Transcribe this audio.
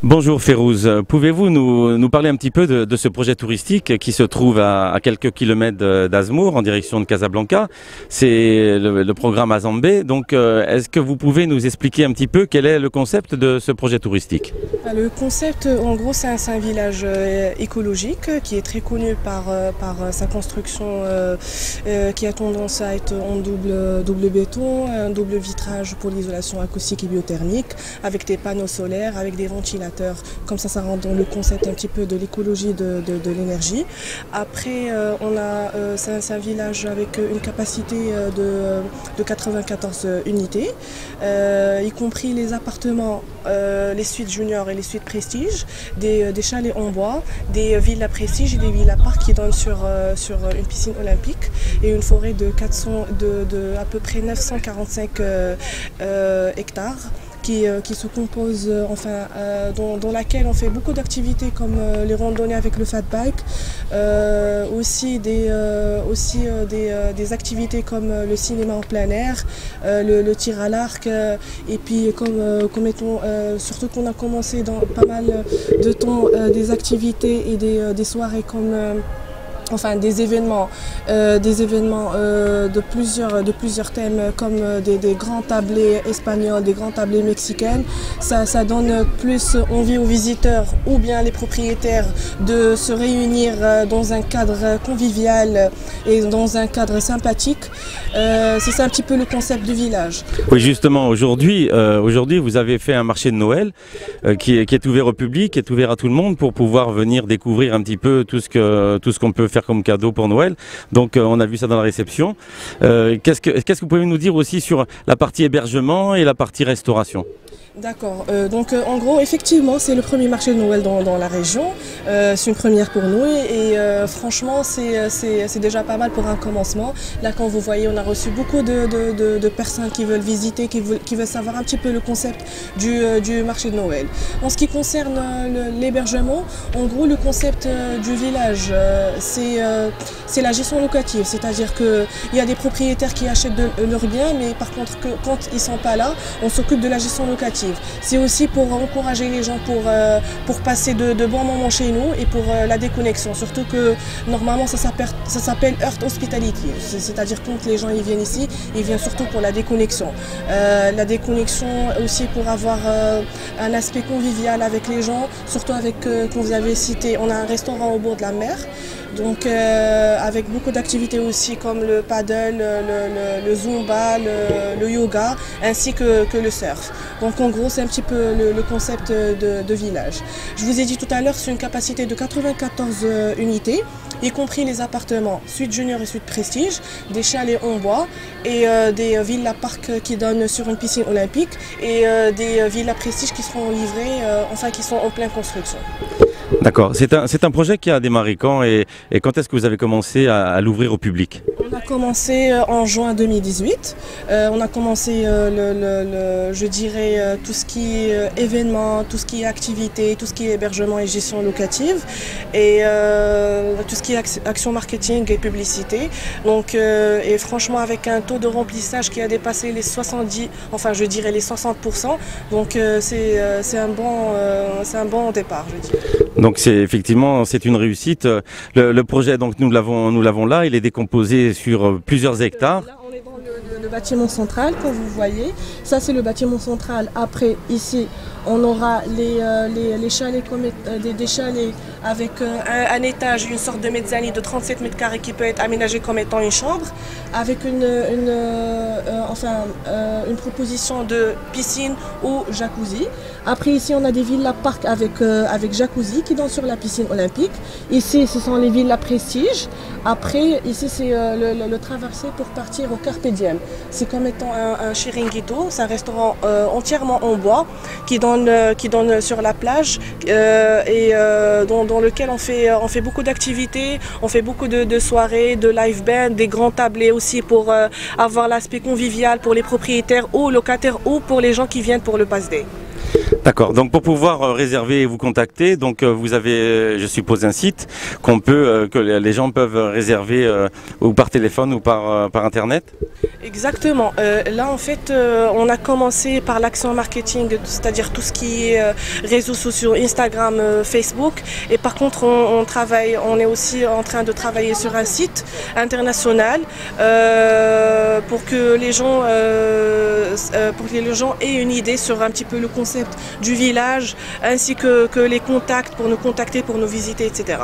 Bonjour Férouz, pouvez-vous nous parler un petit peu de ce projet touristique qui se trouve à quelques kilomètres d'Azmour en direction de Casablanca? C'est le programme Azambé, donc est-ce que vous pouvez nous expliquer un petit peu quel est le concept de ce projet touristique? Le concept, en gros, c'est un village écologique qui est très connu par sa construction qui a tendance à être en double béton, un double vitrage pour l'isolation acoustique et biothermique, avec des panneaux solaires, avec des ventilateurs. Comme ça rentre dans le concept un petit peu de l'écologie de l'énergie. Après, c'est un village avec une capacité de 94 unités, y compris les appartements, les suites juniors et les suites prestige, des chalets en bois, des villas prestige et des villas parcs qui donnent sur une piscine olympique et une forêt de à peu près 945 hectares. Qui se compose, dans laquelle on fait beaucoup d'activités comme les randonnées avec le fat bike, aussi des activités comme le cinéma en plein air, le tir à l'arc, et puis surtout qu'on a commencé dans pas mal de temps des activités et des soirées comme des événements de plusieurs thèmes comme des grands tablés espagnols, des grands tablés mexicains. Ça donne plus envie aux visiteurs ou bien les propriétaires de se réunir dans un cadre convivial et dans un cadre sympathique. C'est ça un petit peu le concept du village. Oui, justement, aujourd'hui vous avez fait un marché de Noël qui est ouvert au public, qui est ouvert à tout le monde pour pouvoir venir découvrir un petit peu tout ce qu'on peut faire comme cadeau pour Noël. Donc on a vu ça dans la réception. Qu'est-ce que vous pouvez nous dire aussi sur la partie hébergement et la partie restauration? D'accord, donc en gros effectivement c'est le premier marché de Noël dans la région, c'est une première pour nous et franchement c'est déjà pas mal pour un commencement. Là quand vous voyez on a reçu beaucoup de personnes qui veulent visiter, qui veulent savoir un petit peu le concept du marché de Noël. En ce qui concerne l'hébergement, en gros le concept du village c'est la gestion locative, c'est-à-dire qu'il y a des propriétaires qui achètent leurs biens mais par contre quand ils sont pas là on s'occupe de la gestion locative. C'est aussi pour encourager les gens pour passer de bons moments chez nous et pour la déconnexion. Surtout que normalement ça s'appelle Earth Hospitality. C'est-à-dire quand les gens ils viennent ici, ils viennent surtout pour la déconnexion. La déconnexion aussi pour avoir un aspect convivial avec les gens, surtout avec, comme vous avez cité, on a un restaurant au bord de la mer. Donc avec beaucoup d'activités aussi comme le paddle, le zumba, le yoga ainsi que le surf. Donc en gros c'est un petit peu le concept de village. Je vous ai dit tout à l'heure c'est une capacité de 94 unités, y compris les appartements suite junior et suite prestige, des chalets en bois et des villas parcs qui donnent sur une piscine olympique et des villas prestige qui seront livrées, qui sont en pleine construction. D'accord, c'est un projet qui a démarré quand et quand est-ce que vous avez commencé à l'ouvrir au public? On a commencé en juin 2018, on a commencé je dirais tout ce qui est événements, tout ce qui est activités, tout ce qui est hébergement et gestion locative et tout ce qui est action marketing et publicité. Donc et franchement avec un taux de remplissage qui a dépassé les 70, je dirais les 60%, donc c'est un bon départ je dirais. Donc c'est une réussite. Le projet donc nous l'avons là, il est décomposé sur plusieurs hectares. Là on est dans le bâtiment central comme vous voyez. Ça c'est le bâtiment central. Après ici on aura les chalets des chalets avec un étage, une sorte de mezzanine de 37 mètres carrés qui peut être aménagé comme étant une chambre, avec une proposition de piscine ou jacuzzi. Après ici on a des villas parcs avec jacuzzi qui donnent sur la piscine olympique. Ici ce sont les villas prestige. Après ici c'est le traversé pour partir au Carpe Diem. C'est comme étant un chiringuito, c'est un restaurant entièrement en bois qui donne sur la plage et dans lequel on fait beaucoup d'activités, on fait beaucoup de soirées, de live band, des grands tablés aussi pour avoir l'aspect convivial pour les propriétaires ou locataires ou pour les gens qui viennent pour le pass day. D'accord, donc pour pouvoir réserver et vous contacter, donc vous avez, je suppose, un site que les gens peuvent réserver ou par téléphone ou par internet? Exactement. Là, en fait, on a commencé par l'action marketing, c'est-à-dire tout ce qui est réseaux sociaux, Instagram, Facebook. Et par contre, on est aussi en train de travailler sur un site international pour que les gens aient une idée sur un petit peu le concept du village, ainsi que les contacts pour nous contacter, pour nous visiter, etc.